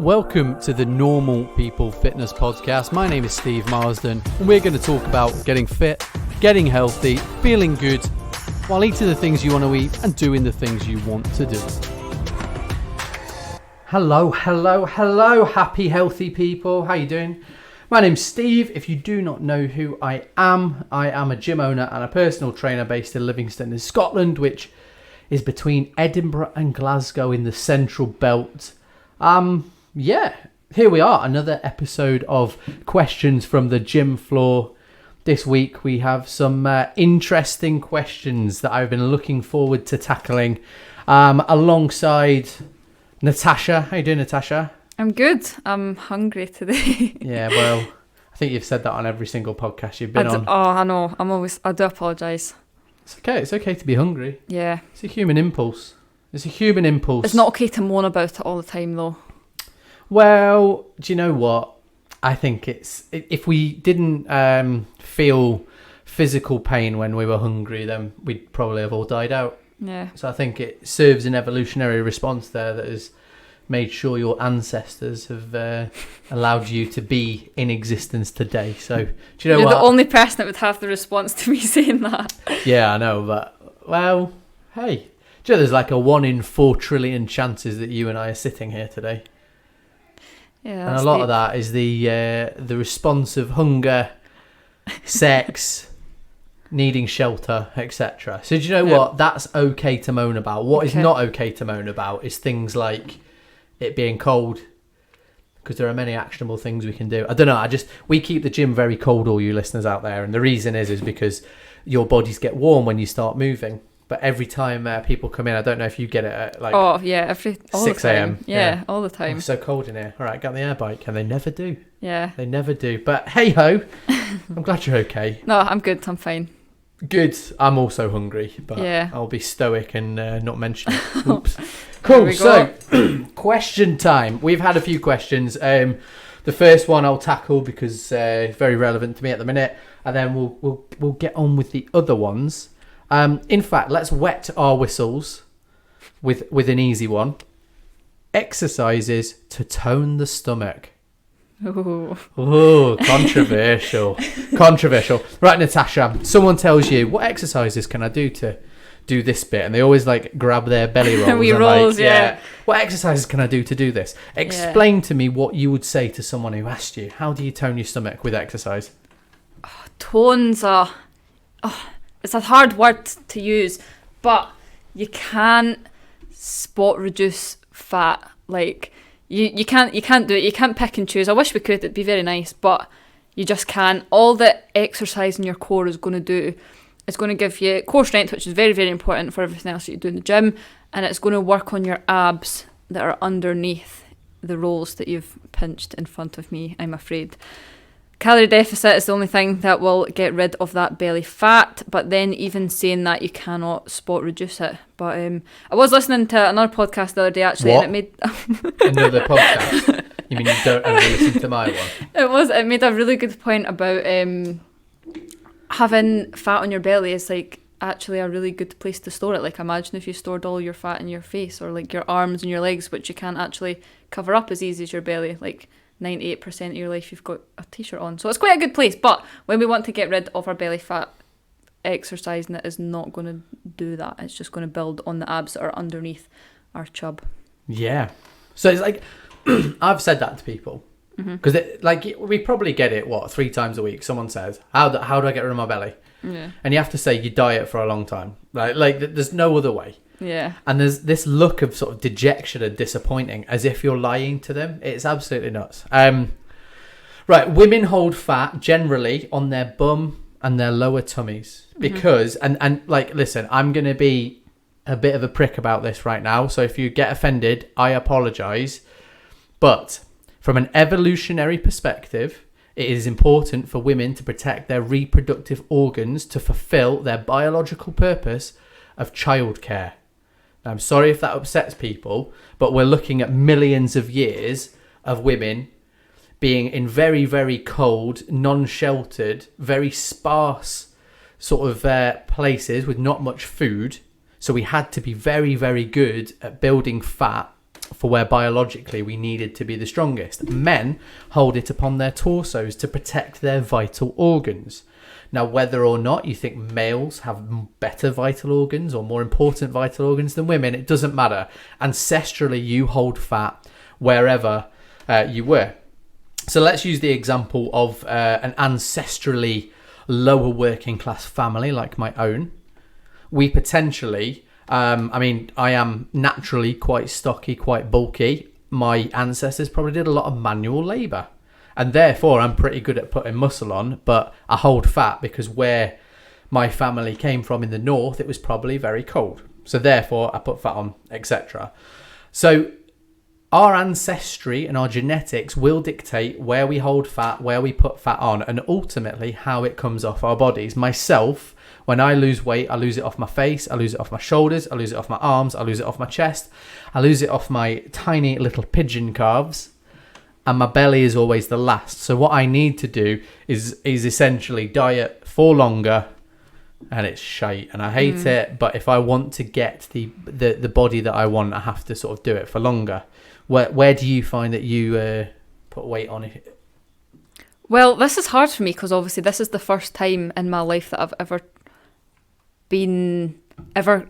Welcome to the Normal People Fitness Podcast. My name is Steve Marsden, and we're going to talk about getting fit, getting healthy, feeling good, while eating the things you want to eat and doing the things you want to do. Hello, happy, healthy people. How you doing? My name's Steve. If you do not know who I am a gym owner and a personal trainer based in Livingston in Scotland, which is between Edinburgh and Glasgow in the Central Belt. Here we are, another episode of Questions from the Gym Floor. This week we have some interesting questions that I've been looking forward to tackling alongside Natasha. How you doing, Natasha? I'm good. I'm hungry today. Yeah, well, I think you've said that on every single podcast you've been on. I know. I do apologise. It's okay. It's okay to be hungry. Yeah. It's a human impulse. It's not okay to moan about it all the time, though. Well, do you know what? I think if we didn't feel physical pain when we were hungry, then we'd probably have all died out. Yeah. So I think it serves an evolutionary response there that has made sure your ancestors have allowed you to be in existence today. So do you know You're what? the only person that would have the response to me saying that. Yeah, I know, but well, hey, do you know there's like a 1 in 4 trillion chances that you and I are sitting here today. Yeah, and a lot of that is the response of hunger, sex, needing shelter, etc. So do you know what? That's okay to moan about. What is not okay to moan about is things like it being cold, because there are many actionable things we can do. I don't know. We keep the gym very cold, all you listeners out there, and the reason is because your bodies get warm when you start moving. But every time people come in, I don't know if you get it at like all 6 a.m. Yeah, all the time. It's so cold in here. All right, get on the air bike, and they never do. Yeah. They never do. But hey ho, I'm glad you're okay. No, I'm good. I'm fine. Good. I'm also hungry, but yeah. I'll be stoic and not mention it. Oops. Cool. So, question time. We've had a few questions. The first one I'll tackle because it's very relevant to me at the minute, and then we'll get on with the other ones. In fact, let's wet our whistles with an easy one. Exercises to tone the stomach. Oh, controversial. Controversial. Right, Natasha, someone tells you, what exercises can I do to do this bit? And they always like grab their belly rolls. We rolls, yeah. What exercises can I do to do this? Explain to me what you would say to someone who asked you, how do you tone your stomach with exercise? Tones are... it's a hard word to use, but you can't spot reduce fat. Like you can't do it. You can't pick and choose. I wish we could. It'd be very nice, but you just can't. All that exercise in your core is going to do is going to give you core strength, which is very, very important for everything else that you do in the gym, and it's going to work on your abs that are underneath the rolls that you've pinched in front of me, I'm afraid. Calorie deficit is the only thing that will get rid of that belly fat, but then even saying that, you cannot spot reduce it. But I was listening to another podcast the other day actually, what? And it made another podcast? You mean you don't only listen to my one? It made a really good point about having fat on your belly is like actually a really good place to store it. Like imagine if you stored all your fat in your face or like your arms and your legs, which you can't actually cover up as easy as your belly. Like 98% of your life you've got a t-shirt on, so it's quite a good place. But when we want to get rid of our belly fat, exercising it is not going to do that. It's just going to build on the abs that are underneath our chub. Yeah, so it's like I've said that to people because like we probably get it 3 times a week. Someone says, how do I get rid of my belly? Yeah. And you have to say you diet for a long time, like there's no other way. Yeah. And there's this look of sort of dejection and disappointing as if you're lying to them. It's absolutely nuts. Right, women hold fat generally on their bum and their lower tummies because, and like, listen, I'm going to be a bit of a prick about this right now. So if you get offended, I apologise. But from an evolutionary perspective, it is important for women to protect their reproductive organs to fulfill their biological purpose of childcare. I'm sorry if that upsets people, but we're looking at millions of years of women being in very, very cold, non-sheltered, very sparse sort of places with not much food. So we had to be very, very good at building fat for where biologically we needed to be the strongest. Men hold it upon their torsos to protect their vital organs. Now, whether or not you think males have better vital organs or more important vital organs than women, it doesn't matter. Ancestrally, you hold fat wherever you were. So let's use the example of an ancestrally lower working class family like my own. We potentially, I am naturally quite stocky, quite bulky. My ancestors probably did a lot of manual labour. And therefore, I'm pretty good at putting muscle on, but I hold fat because where my family came from in the north, it was probably very cold. So therefore, I put fat on, etc. So our ancestry and our genetics will dictate where we hold fat, where we put fat on, and ultimately how it comes off our bodies. Myself, when I lose weight, I lose it off my face, I lose it off my shoulders, I lose it off my arms, I lose it off my chest, I lose it off my tiny little pigeon calves. And my belly is always the last. So what I need to do is essentially diet for longer, and it's shite, and I hate it. But if I want to get the body that I want, I have to sort of do it for longer. Where do you find that you put weight on it? Well, this is hard for me because obviously this is the first time in my life that I've ever I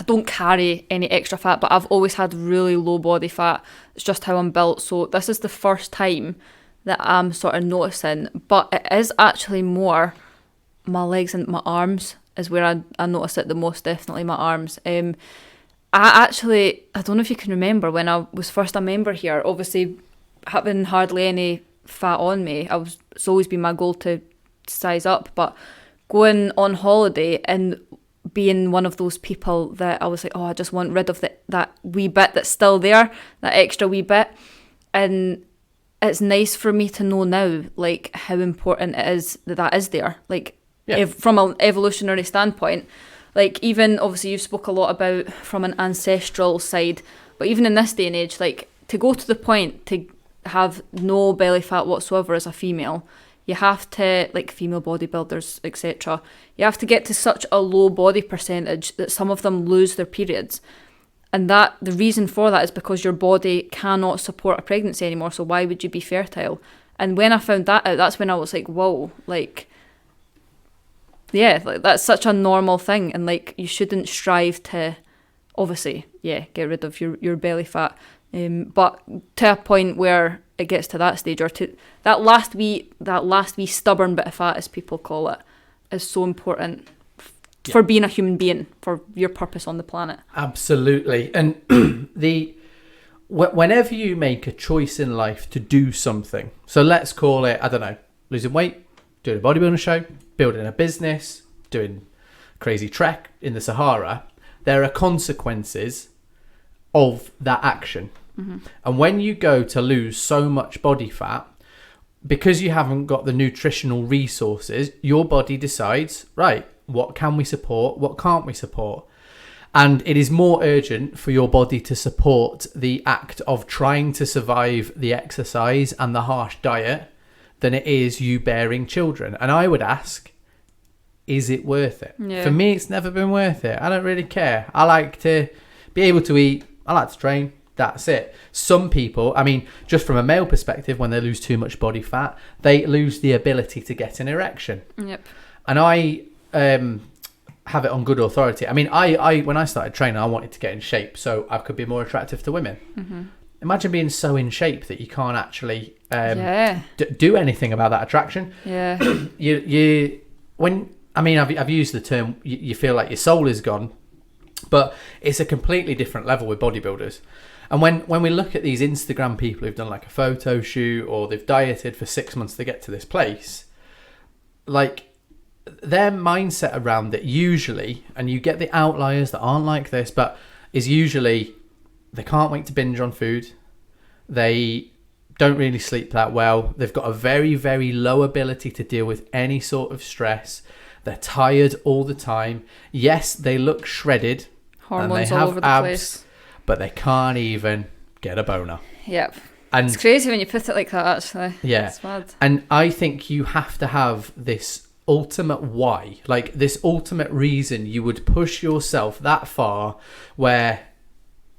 don't carry any extra fat, but I've always had really low body fat. It's just how I'm built. So this is the first time that I'm sort of noticing, but it is actually more my legs and my arms is where I notice it the most, definitely my arms. I don't know if you can remember when I was first a member here, obviously having hardly any fat on me, it's always been my goal to size up, but going on holiday and being one of those people that I was like, I just want rid of that wee bit that's still there, that extra wee bit. And it's nice for me to know now, like, how important it is that is there. Like, from an evolutionary standpoint, like, even obviously you spoke a lot about from an ancestral side, but even in this day and age, like, to go to the point to have no belly fat whatsoever as a female, you have to, like female bodybuilders, etc., you have to get to such a low body percentage that some of them lose their periods. And that the reason for that is because your body cannot support a pregnancy anymore, so why would you be fertile? And when I found that out, that's when I was like, whoa, like, yeah, like, that's such a normal thing, and like, you shouldn't strive to, obviously, get rid of your belly fat, but to a point where it gets to that stage, or to that last wee stubborn bit of fat, as people call it, is so important for being a human being, for your purpose on the planet. Absolutely. And whenever you make a choice in life to do something, so let's call it, I don't know, losing weight, doing a bodybuilding show, building a business, doing a crazy trek in the Sahara, there are consequences of that action. Mm-hmm. And when you go to lose so much body fat, because you haven't got the nutritional resources, your body decides, right, what can we support, what can't we support? And it is more urgent for your body to support the act of trying to survive the exercise and the harsh diet than it is you bearing children. And I would ask, is it worth it? Yeah. For me, it's never been worth it. I don't really care. I like to be able to eat. I like to train. That's it. Some people, I mean, just from a male perspective, when they lose too much body fat, they lose the ability to get an erection. Yep. And I have it on good authority. I mean, I when I started training, I wanted to get in shape so I could be more attractive to women. Mm-hmm. Imagine being so in shape that you can't actually do anything about that attraction. Yeah. I've used the term, you feel like your soul is gone, but it's a completely different level with bodybuilders. And when we look at these Instagram people who've done like a photo shoot or they've dieted for 6 months to get to this place, like, their mindset around it usually, and you get the outliers that aren't like this, but is usually they can't wait to binge on food. They don't really sleep that well. They've got a very, very low ability to deal with any sort of stress. They're tired all the time. Yes, they look shredded. Hormones and they all have over the abs, place. But they can't even get a boner. Yep. And it's crazy when you put it like that, actually. Yeah. It's mad. And I think you have to have this ultimate why, like this ultimate reason you would push yourself that far, where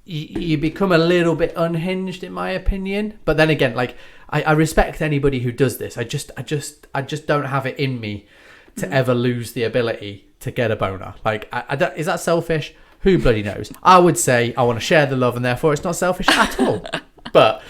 you become a little bit unhinged, in my opinion. But then again, like I respect anybody who does this. I just don't have it in me to ever lose the ability to get a boner. Like, I don't, is that selfish? Who bloody knows? I would say I want to share the love, and therefore it's not selfish at all. But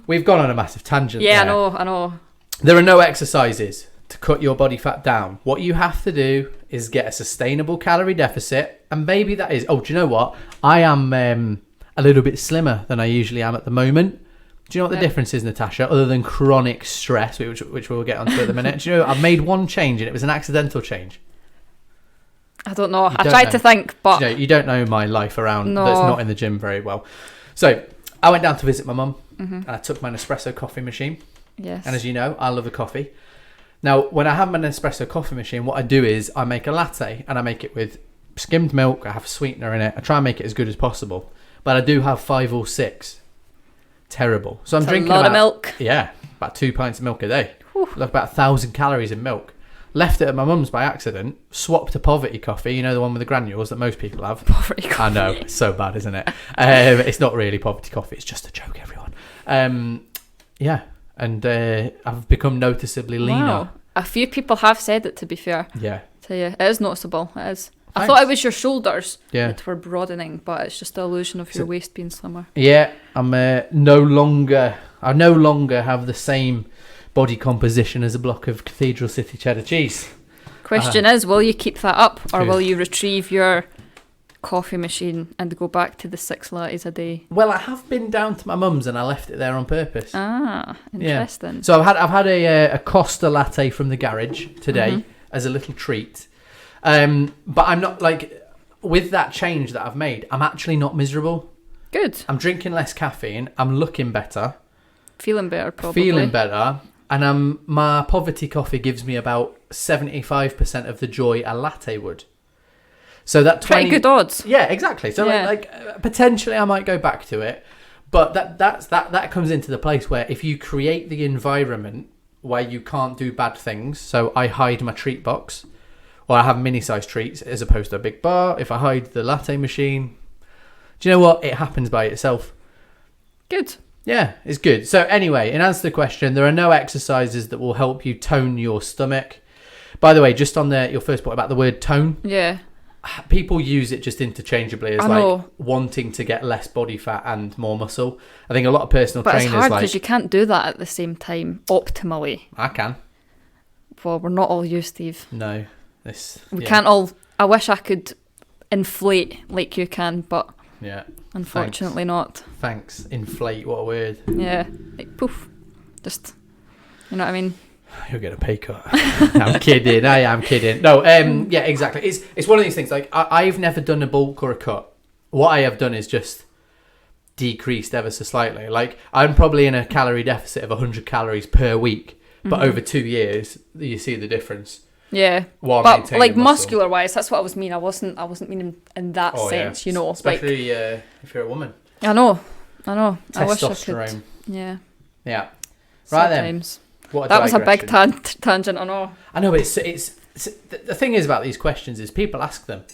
we've gone on a massive tangent. Yeah, there. I know. There are no exercises to cut your body fat down. What you have to do is get a sustainable calorie deficit, and maybe that is. Oh, do you know what? I am a little bit slimmer than I usually am at the moment. Do you know what the difference is, Natasha? Other than chronic stress, which we'll get onto at the minute. Do you know I've made one change, and it was an accidental change. I don't know. I tried to think, but you don't know my life around that's not in the gym very well. So I went down to visit my mum, and I took my Nespresso coffee machine. Yes. And as you know, I love a coffee. Now, when I have my Nespresso coffee machine, what I do is I make a latte, and I make it with skimmed milk. I have a sweetener in it. I try and make it as good as possible, but I do have 5 or 6. Terrible. So I'm drinking a lot of milk. Yeah, about 2 pints of milk a day. Like about 1,000 calories in milk. Left it at my mum's by accident. Swapped a poverty coffee. You know, the one with the granules that most people have. Poverty coffee. I know, it's so bad, isn't it? It's not really poverty coffee. It's just a joke, everyone. Yeah, and I've become noticeably leaner. Wow. A few people have said it, to be fair. Yeah. To you. It is noticeable. It is. Thanks. I thought it was your shoulders that were broadening, but it's just the illusion of your waist being slimmer. Yeah, I'm no longer have the same body composition as a block of Cathedral City cheddar cheese. Question is, will you keep that up, or will you retrieve your coffee machine and go back to the 6 lattes a day? Well, I have been down to my mum's and I left it there on purpose. Ah, interesting. Yeah. So I've had a Costa latte from the garage today as a little treat. But I'm not, like, with that change that I've made, I'm actually not miserable. Good. I'm drinking less caffeine. I'm looking better. Feeling better, probably. Feeling better. And my poverty coffee gives me about 75% of the joy a latte would. So that pretty good odds. Yeah, exactly. So like potentially I might go back to it, but that comes into the place where if you create the environment where you can't do bad things. So I hide my treat box, or I have mini-sized treats as opposed to a big bar. If I hide the latte machine, do you know what? It happens by itself. Good. Yeah, it's good. So anyway, in answer to the question, there are no exercises that will help you tone your stomach. By the way, just on your first point about the word tone. Yeah. People use it just interchangeably as like wanting to get less body fat and more muscle. I think a lot of personal trainers it's hard because you can't do that at the same time optimally. I can. Well, we're not all you, Steve. No. We can't all... I wish I could inflate like you can, but... Yeah. Unfortunately not. Thanks. Inflate, what a word. Yeah. Like poof. Just, you know what I mean? You'll get a pay cut. I'm kidding. I am kidding. No, yeah, exactly. It's one of these things. Like I've never done a bulk or a cut. What I have done is just decreased ever so slightly. Like I'm probably in a calorie deficit of 100 calories per week, but over 2 years you see the difference. Yeah, but like muscular wise, that's what I was meaning. I wasn't meaning in that sense, you know. Especially if you're a woman. I know. Testosterone. I wish I could. Yeah. Yeah. Right Sometimes. then. What that was a big tangent. I know. I know, but it's the thing is about these questions is people ask them,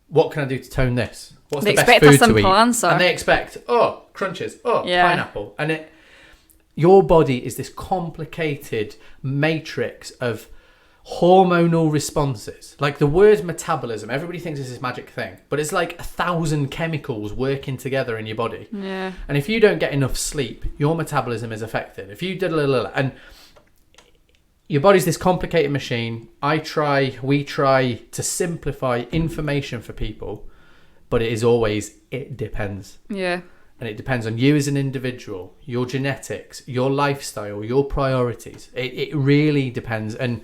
"What can I do to tone this? What's the best food to eat?" They expect a simple answer, and they expect crunches, pineapple, and your body is this complicated matrix of hormonal responses. Like the word metabolism, everybody thinks it's this magic thing, but it's like 1,000 chemicals working together in your body. Yeah. And if you don't get enough sleep, your metabolism is affected. If you did a little, and your body's this complicated machine. We try to simplify information for people, but it depends. Yeah. And it depends on you as an individual, your genetics, your lifestyle, your priorities. It really depends. And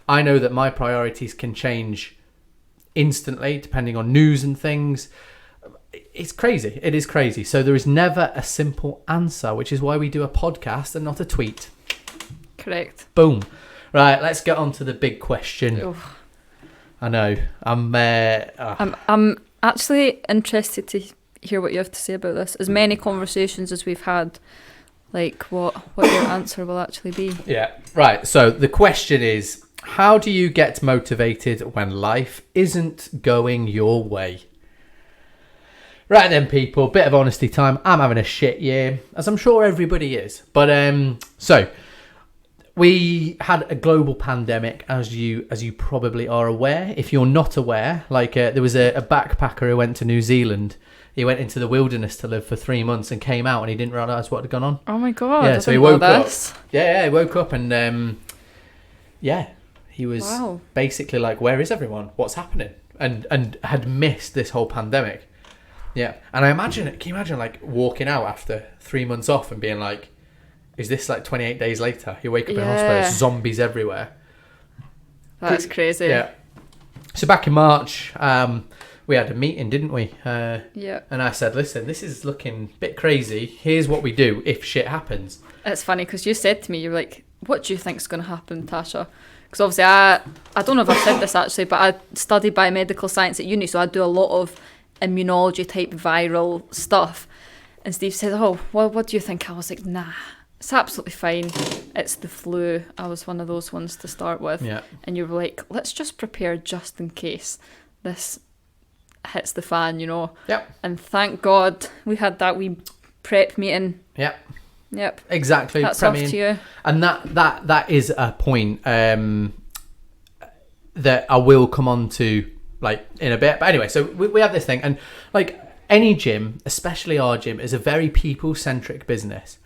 I know that my priorities can change instantly depending on news and things. It's crazy. It is crazy. So there is never a simple answer, which is why we do a podcast and not a tweet. Correct. Boom. Right, let's get on to the big question. Oof. I know. I'm actually interested to hear what you have to say about this. As many conversations as we've had, like what your answer will actually be. Yeah. Right. So the question is, how do you get motivated when life isn't going your way? Right then, people, bit of honesty time. I'm having a shit year, as I'm sure everybody is. But so we had a global pandemic, as you probably are aware. If you're not aware, like there was a backpacker who went to New Zealand. He went into the wilderness to live for 3 months and came out and he didn't realise what had gone on. Oh my god! Yeah, so he woke up. Yeah, he woke up and he was basically like, "Where is everyone? What's happening?" And had missed this whole pandemic. Yeah, and can you imagine like walking out after 3 months off and being like, is this like 28 days later? You wake up in hospital, zombies everywhere. That's crazy. Yeah. So back in March, we had a meeting, didn't we? Yeah. And I said, listen, this is looking a bit crazy. Here's what we do if shit happens. It's funny because you said to me, you were like, what do you think's going to happen, Tasha? Because obviously I don't know if I've said this actually, but I studied biomedical science at uni, so I do a lot of immunology type viral stuff. And Steve said, oh, well, what do you think? I was like, nah, it's absolutely fine. It's the flu. I was one of those ones to start with. Yeah. And you were like, let's just prepare just in case this hits the fan, you know. Yep. And thank God we had that wee prep meeting. Yep. Exactly. That's off to you. And that is a point that I will come on to like in a bit. But anyway, so we have this thing, and like any gym, especially our gym, is a very people-centric business.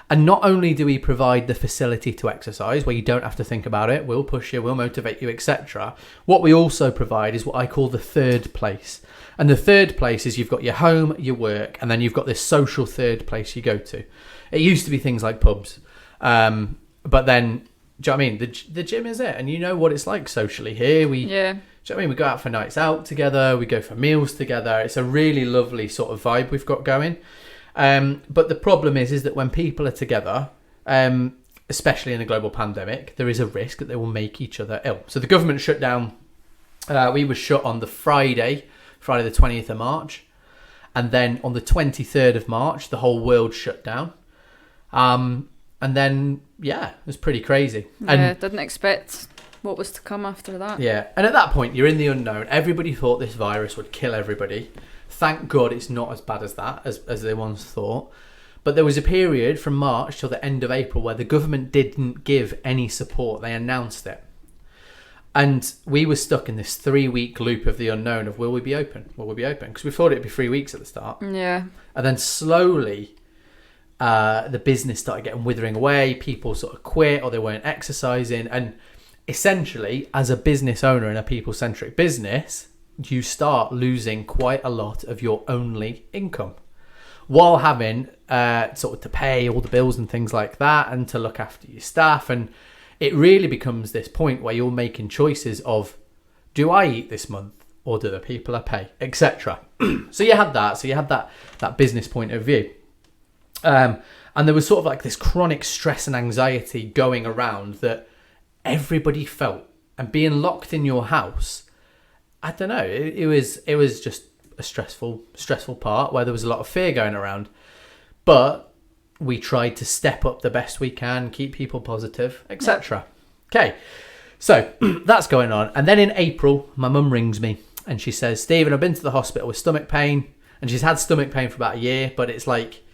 And not only do we provide the facility to exercise, where you don't have to think about it, we'll push you, we'll motivate you, etc. What we also provide is what I call the third place. And the third place is you've got your home, your work, and then you've got this social third place you go to. It used to be things like pubs. But then, do you know what I mean? The gym is it. And you know what it's like socially here. Do you know what I mean? We go out for nights out together. We go for meals together. It's a really lovely sort of vibe we've got going. But the problem is that when people are together, especially in a global pandemic, there is a risk that they will make each other ill. So the government shut down. We were shut on the Friday the 20th of March. And then on the 23rd of March, the whole world shut down. And then, it was pretty crazy. And didn't expect what was to come after that. Yeah, and at that point, you're in the unknown. Everybody thought this virus would kill everybody. Thank God it's not as bad as that, as they once thought. But there was a period from March till the end of April where the government didn't give any support. They announced it. And we were stuck in this 3-week loop of the unknown of will we be open? Will we be open? Because we thought it'd be 3 weeks at the start. Yeah. And then slowly the business started getting withering away. People sort of quit or they weren't exercising. And essentially, as a business owner in a people-centric business, you start losing quite a lot of your only income while having sort of to pay all the bills and things like that and to look after your staff. And it really becomes this point where you're making choices of, do I eat this month or do the people I pay, etc. So you had that business point of view. And there was sort of like this chronic stress and anxiety going around that everybody felt. And being locked in your house, I don't know, it was just a stressful part where there was a lot of fear going around. But we tried to step up the best we can, keep people positive, etc. Okay, so that's going on. And then in April, my mum rings me and she says, Stephen, I've been to the hospital with stomach pain. And she's had stomach pain for about a year, but it's like,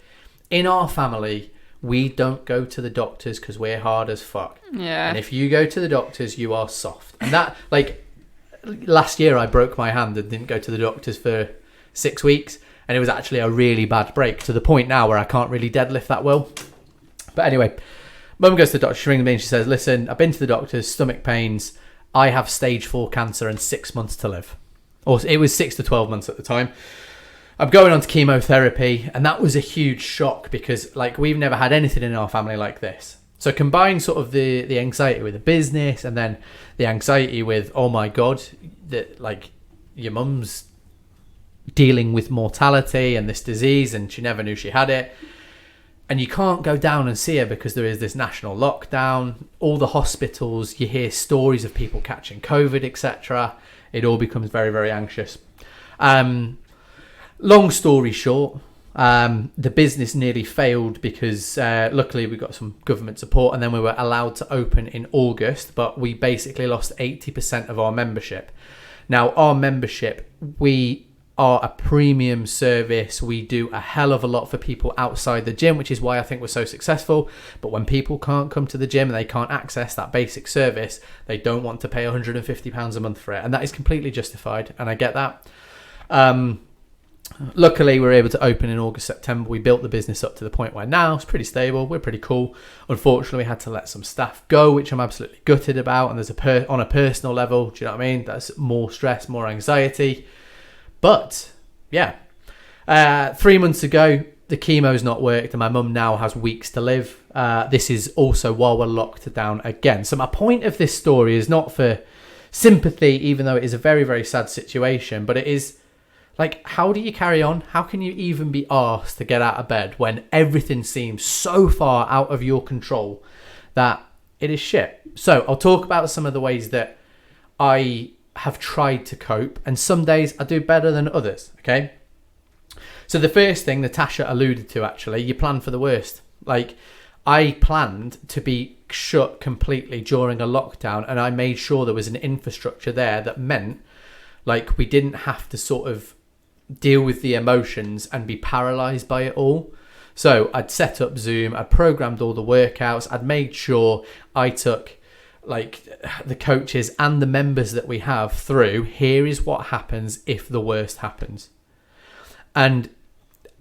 in our family, we don't go to the doctors because we're hard as fuck. Yeah. And if you go to the doctors, you are soft. And that, like, last year I broke my hand and didn't go to the doctors for 6 weeks. And it was actually a really bad break to the point now where I can't really deadlift that well. But anyway, mum goes to the doctor. She rings me and she says, listen, I've been to the doctors, stomach pains. I have stage 4 cancer and 6 months to live. Or it was 6 to 12 months at the time. I'm going on to chemotherapy. And that was a huge shock because like we've never had anything in our family like this. So combine sort of the anxiety with the business and then the anxiety with, oh my God, that like your mum's dealing with mortality and this disease and she never knew she had it. And you can't go down and see her because there is this national lockdown. All the hospitals, you hear stories of people catching COVID, etc. It all becomes very, very anxious. Long story short, the business nearly failed because luckily we got some government support and then we were allowed to open in August, but we basically lost 80% of our membership. Now, our membership, we are a premium service. We do a hell of a lot for people outside the gym, which is why I think we're so successful. But when people can't come to the gym and they can't access that basic service, they don't want to pay £150 a month for it. And that is completely justified. And I get that. Luckily, we were able to open in August, September. We built the business up to the point where now it's pretty stable. We're pretty cool. Unfortunately, we had to let some staff go, which I'm absolutely gutted about. And there's on a personal level, do you know what I mean? That's more stress, more anxiety. But yeah, 3 months ago, the chemo's not worked and my mum now has weeks to live. This is also while we're locked down again. So my point of this story is not for sympathy, even though it is a very, very sad situation, but it is like, how do you carry on? How can you even be asked to get out of bed when everything seems so far out of your control that it is shit? So I'll talk about some of the ways that I have tried to cope, and some days I do better than others. Okay, so the first thing Natasha alluded to, actually, you plan for the worst. Like, I planned to be shut completely during a lockdown, and I made sure there was an infrastructure there that meant like we didn't have to sort of deal with the emotions and be paralyzed by it all. So I'd set up Zoom, I'd programmed all the workouts, I'd made sure I took like the coaches and the members that we have through, here is what happens if the worst happens. And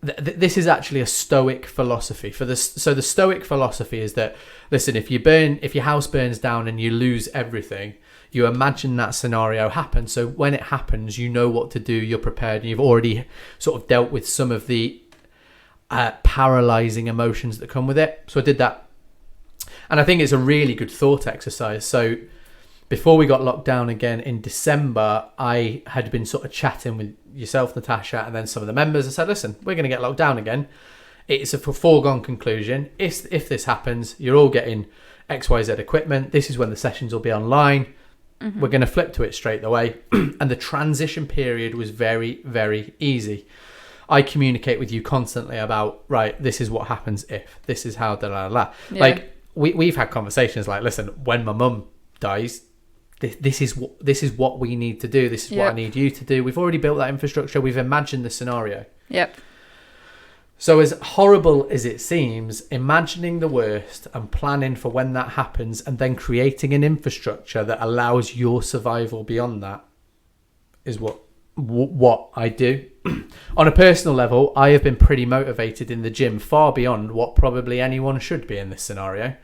this is actually a Stoic philosophy for this. So the Stoic philosophy is that, listen, if your house burns down and you lose everything, you imagine that scenario happen. So when it happens, you know what to do, you're prepared, and you've already sort of dealt with some of the paralyzing emotions that come with it. So I did that. And I think it's a really good thought exercise. So before we got locked down again in December, I had been sort of chatting with yourself, Natasha, and then some of the members. I said, listen, we're going to get locked down again. It's a foregone conclusion. If this happens, you're all getting XYZ equipment. This is when the sessions will be online. Mm-hmm. We're going to flip to it straight away. And the transition period was very, very easy. I communicate with you constantly about, right, this is what happens if. This is how, Yeah. Like, we've had conversations like, listen, when my mum dies, this is what we need to do. This is what I need you to do. We've already built that infrastructure. We've imagined the scenario. Yep. So as horrible as it seems, imagining the worst and planning for when that happens and then creating an infrastructure that allows your survival beyond that is what I do. On a personal level, I have been pretty motivated in the gym, far beyond what probably anyone should be in this scenario.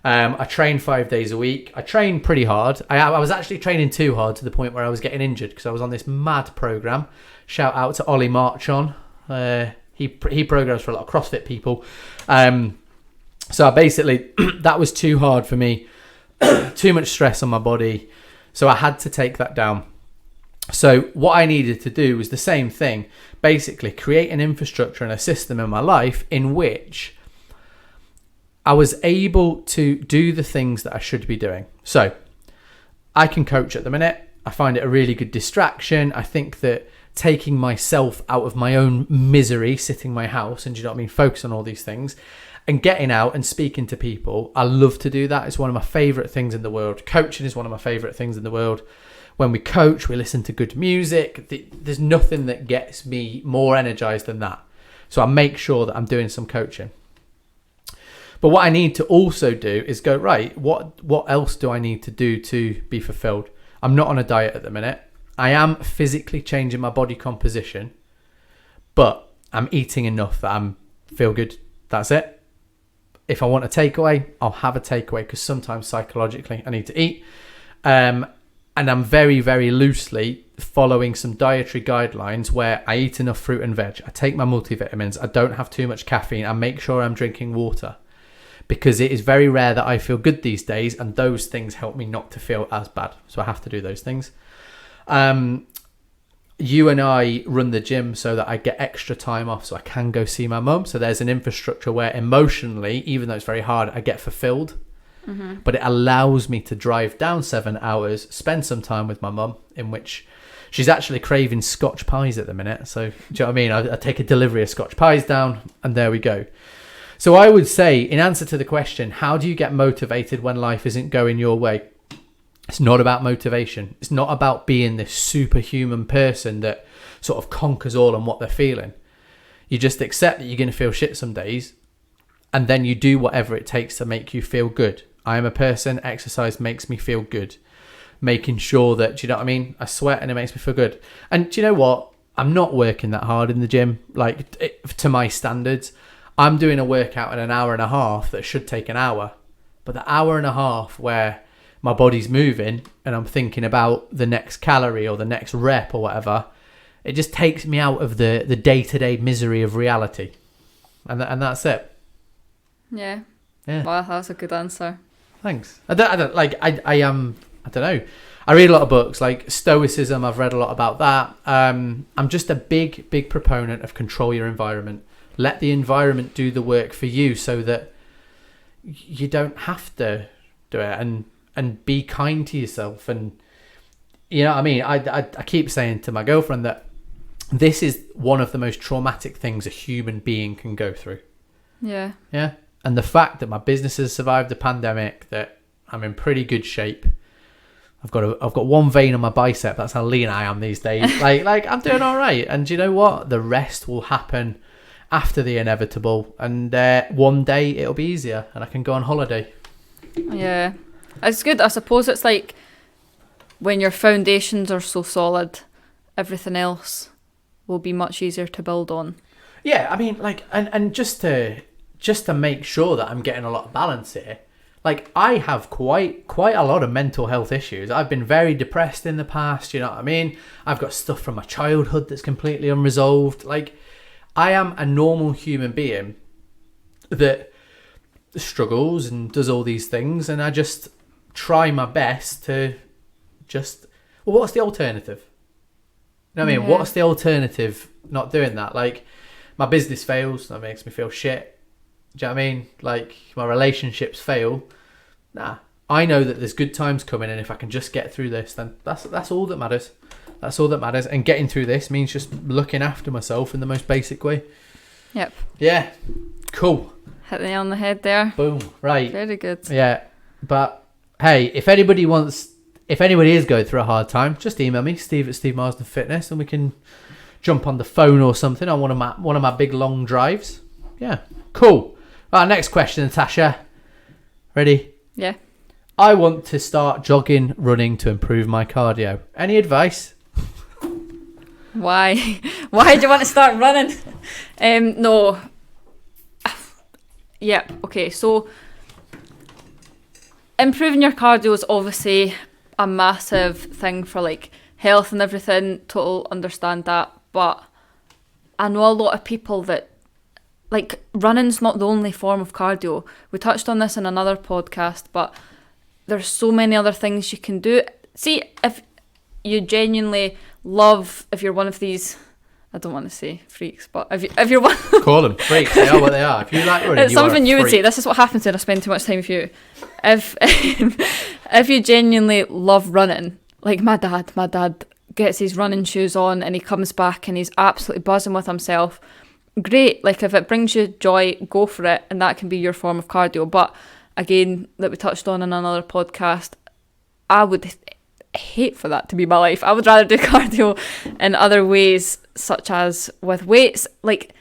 I train 5 days a week. I train pretty hard. I was actually training too hard to the point where I was getting injured because I was on this mad program. Shout out to Ollie Marchon. He programs for a lot of CrossFit people. So basically, that was too hard for me. Too much stress on my body. So I had to take that down. So what I needed to do was the same thing. Basically, create an infrastructure and a system in my life in which I was able to do the things that I should be doing. So I can coach at the minute. I find it a really good distraction. I think that taking myself out of my own misery, sitting in my house, and, you know what I mean, focus on all these things and getting out and speaking to people. I love to do that. It's one of my favorite things in the world. Coaching is one of my favorite things in the world. When we coach, we listen to good music. There's nothing that gets me more energized than that. So I make sure that I'm doing some coaching. But what I need to also do is go, right, what else do I need to do to be fulfilled? I'm not on a diet at the minute. I am physically changing my body composition, but I'm eating enough that I feel good. That's it. If I want a takeaway, I'll have a takeaway because sometimes psychologically I need to eat. And I'm very, very loosely following some dietary guidelines where I eat enough fruit and veg. I take my multivitamins. I don't have too much caffeine. I make sure I'm drinking water because it is very rare that I feel good these days. And those things help me not to feel as bad. So I have to do those things. You and I run the gym so that I get extra time off so I can go see my mum. So there's an infrastructure where emotionally, even though it's very hard, I get fulfilled. Mm-hmm. But it allows me to drive down 7 hours, spend some time with my mum, in which she's actually craving Scotch pies at the minute. So, do you know what I mean? I take a delivery of Scotch pies down, and there we go. So I would say, in answer to the question, how do you get motivated when life isn't going your way? It's not about motivation. It's not about being this superhuman person that sort of conquers all on what they're feeling. You just accept that you're going to feel shit some days, and then you do whatever it takes to make you feel good. I am a person, exercise makes me feel good. Making sure that, do you know what I mean? I sweat and it makes me feel good. And do you know what? I'm not working that hard in the gym, like to my standards. I'm doing a workout in an hour and a half that should take an hour. But the hour and a half where my body's moving and I'm thinking about the next calorie or the next rep or whatever, it just takes me out of the day-to-day misery of reality. And that's it. Yeah. Wow, that's a good answer. Thanks. I don't know. I read a lot of books, like Stoicism. I've read a lot about that. I'm just a big proponent of control your environment. Let the environment do the work for you so that you don't have to do it, and be kind to yourself. And you know what I mean? I keep saying to my girlfriend that this is one of the most traumatic things a human being can go through. Yeah. Yeah. And the fact that my business has survived the pandemic, that I'm in pretty good shape. I've got one vein on my bicep. That's how lean I am these days. like I'm doing all right. And you know what? The rest will happen after the inevitable. And one day it'll be easier, and I can go on holiday. Yeah, it's good. I suppose it's like when your foundations are so solid, everything else will be much easier to build on. Yeah, I mean, like, and just to make sure that I'm getting a lot of balance here. Like, I have quite a lot of mental health issues. I've been very depressed in the past, you know what I mean? I've got stuff from my childhood that's completely unresolved. Like, I am a normal human being that struggles and does all these things, and I just try my best to just... Well, what's the alternative? You know what I mean? Yeah. What's the alternative not doing that? Like, my business fails, that makes me feel shit. Do you know what I mean? Like, my relationships fail. Nah, I know that there's good times coming, and if I can just get through this, then that's all that matters. That's all that matters. And getting through this means just looking after myself in the most basic way. Yep. Yeah. Cool. Hit the nail on the head there. Boom. Right. Very good. Yeah. But hey, if anybody is going through a hard time, just email me, Steve at Steve Marsden Fitness, and we can jump on the phone or something on one of my big long drives. Yeah. Cool. Next question, Natasha. Ready? Yeah. I want to start jogging, running to improve my cardio. Any advice? Why? Why do you want to start running? No. Yeah, okay. So, improving your cardio is obviously a massive thing for like health and everything. Total understand that. But I know a lot of people that like running's not the only form of cardio. We touched on this in another podcast, but there's so many other things you can do. See, if you genuinely love, if you're one of these, I don't want to say freaks, but if you're one... Call them freaks, they are what they are. If you like running, it's something you would say. This is what happens when I spend too much time with you. If you genuinely love running, like my dad gets his running shoes on and he comes back and he's absolutely buzzing with himself. Great, like if it brings you joy, go for it, and that can be your form of cardio. But again, that we touched on in another podcast, I would hate for that to be my life. I would rather do cardio in other ways, such as with weights, like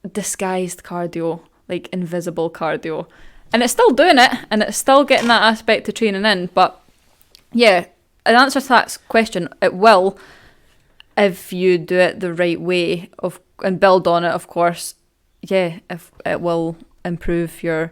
disguised cardio, like invisible cardio, and it's still doing it, and it's still getting that aspect of training in. But yeah, in answer to that question, it will, if you do it the right way and build on it, of course. Yeah, if it will improve your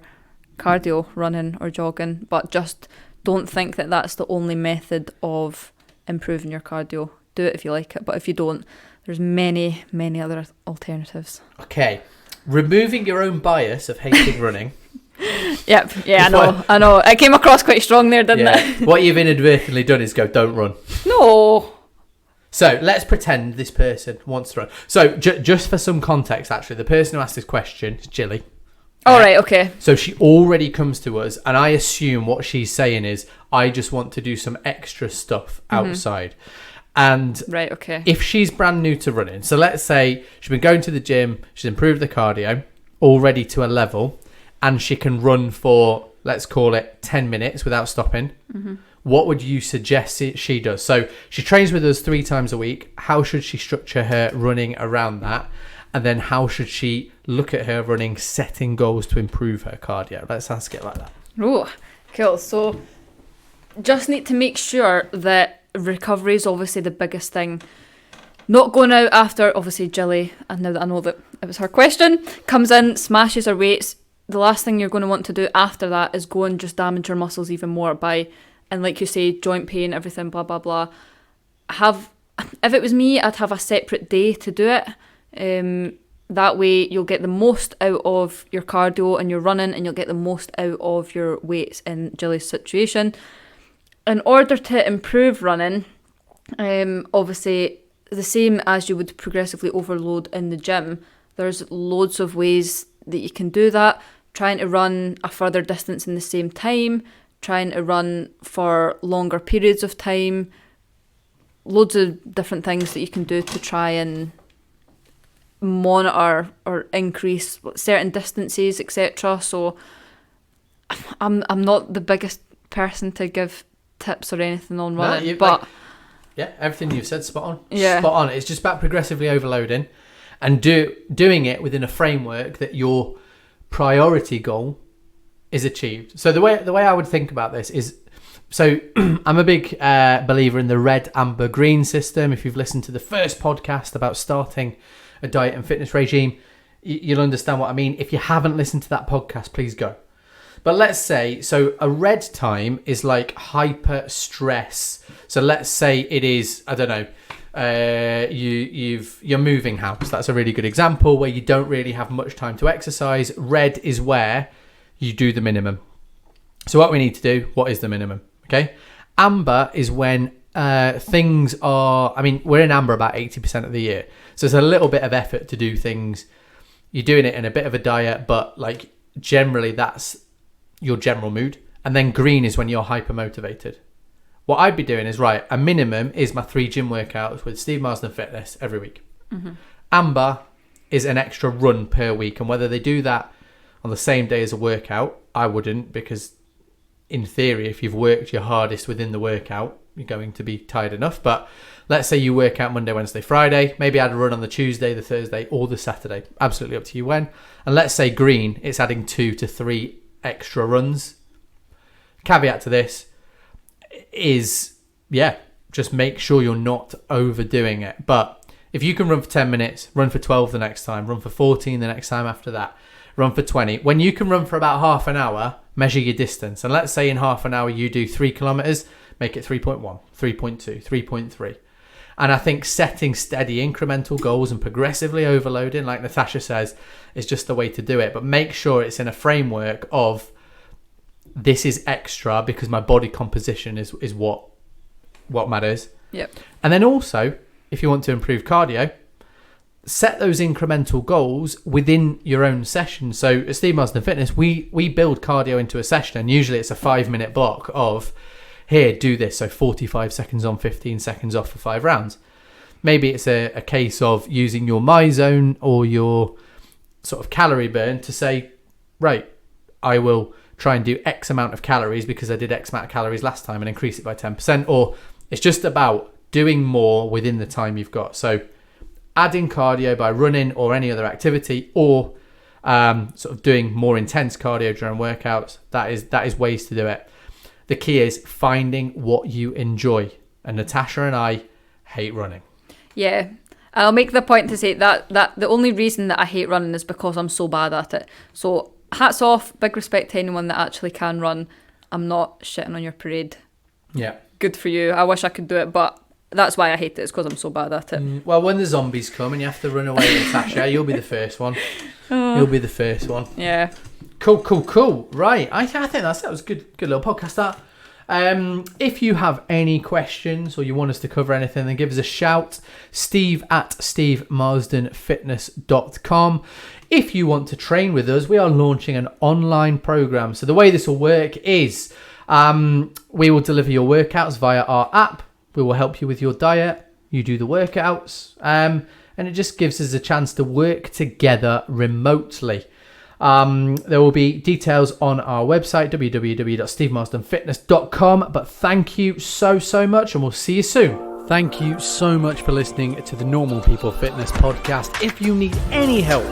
cardio, running or jogging, but just don't think that that's the only method of improving your cardio. Do it if you like it, but if you don't, there's many other alternatives. Okay, removing your own bias of hating running. Yep, yeah, I know. It came across quite strong there, didn't it? What you've inadvertently done is go, don't run. No. So let's pretend this person wants to run. So just for some context, actually, the person who asked this question is Jilly. All right, okay. So she already comes to us, and I assume what she's saying is, I just want to do some extra stuff outside. And right, okay. If she's brand new to running, so let's say she's been going to the gym, she's improved the cardio already to a level, and she can run for, let's call it 10 minutes without stopping. what would you suggest she does? So she trains with us 3 times a week. How should she structure her running around that? And then how should she look at her running, setting goals to improve her cardio? Let's ask it like that. Oh, cool. So just need to make sure that recovery is obviously the biggest thing. Not going out after, obviously, Jilly, and now that I know that it was her question, comes in, smashes her weights. The last thing you're going to want to do after that is go and just damage your muscles even more by, and like you say, joint pain, everything, blah, blah, blah. If it was me, I'd have a separate day to do it. That way you'll get the most out of your cardio and your running, and you'll get the most out of your weights in Jilly's situation. In order to improve running, obviously the same as you would progressively overload in the gym, there's loads of ways that you can do that. Trying to run a further distance in the same time, trying to run for longer periods of time, loads of different things that you can do to try and monitor or increase certain distances, etc. So I'm not the biggest person to give tips or anything on running, but yeah, everything you've said, spot on. Yeah, spot on. It's just about progressively overloading and doing it within a framework that your priority goal is achieved. So the way I would think about this is, so I'm a big believer in the red, amber, green system. If you've listened to the first podcast about starting a diet and fitness regime, you'll understand what I mean. If you haven't listened to that podcast, please go. But let's say, so a red time is like hyper stress. So let's say it is, I don't know, you're moving house. That's a really good example where you don't really have much time to exercise. Red is where you do the minimum. So what we need to do, what is the minimum? Okay. Amber is when things are, I mean, we're in amber about 80% of the year. So it's a little bit of effort to do things. You're doing it in a bit of a diet, but like generally that's your general mood. And then green is when you're hyper motivated. What I'd be doing is, right, a minimum is my 3 gym workouts with Steve Marsden Fitness every week. Mm-hmm. Amber is an extra run per week. And whether they do that on the same day as a workout, I wouldn't, because in theory, if you've worked your hardest within the workout, you're going to be tired enough. But let's say you work out Monday, Wednesday, Friday. Maybe add a run on the Tuesday, the Thursday, or the Saturday. Absolutely up to you when. And let's say green, it's adding 2 to 3 extra runs. Caveat to this is, just make sure you're not overdoing it. But if you can run for 10 minutes, run for 12 the next time, run for 14 the next time after that, run for 20. When you can run for about half an hour, measure your distance. And let's say in half an hour you do 3 kilometers, make it 3.1, 3.2, 3.3. And I think setting steady incremental goals and progressively overloading, like Natasha says, is just the way to do it. But make sure it's in a framework of, this is extra because my body composition is what matters. Yep. And then also, if you want to improve cardio, set those incremental goals within your own session. So at Steve Marsden Fitness, we build cardio into a session, and usually it's a 5-minute block of, here, do this. So 45 seconds on, 15 seconds off for 5 rounds. Maybe it's a case of using your MyZone or your sort of calorie burn to say, right, I will try and do X amount of calories because I did X amount of calories last time and increase it by 10%. Or it's just about doing more within the time you've got. So adding cardio by running or any other activity, or sort of doing more intense cardio during workouts. That is ways to do it. The key is finding what you enjoy. And Natasha and I hate running. Yeah. I'll make the point to say that the only reason that I hate running is because I'm so bad at it. So hats off, big respect to anyone that actually can run. I'm not shitting on your parade. Yeah. Good for you. I wish I could do it, but that's why I hate it. It's because I'm so bad at it. Well, when the zombies come and you have to run away, Natasha, you'll be the first one. You'll be the first one. Yeah. Cool. Right. I think that was a good little podcast, that. If you have any questions or you want us to cover anything, then give us a shout. steve@stevemarsdenfitness.com. If you want to train with us, we are launching an online program. So the way this will work is we will deliver your workouts via our app. We will help you with your diet. You do the workouts. And it just gives us a chance to work together remotely. There will be details on our website, www.stevemarsdenfitness.com. But thank you so much, and we'll see you soon. Thank you so much for listening to the Normal People Fitness podcast. If you need any help,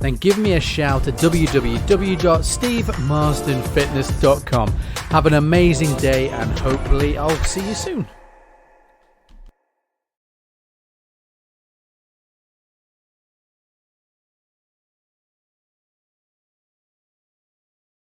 then give me a shout at www.stevemarsdenfitness.com. Have an amazing day, and hopefully I'll see you soon.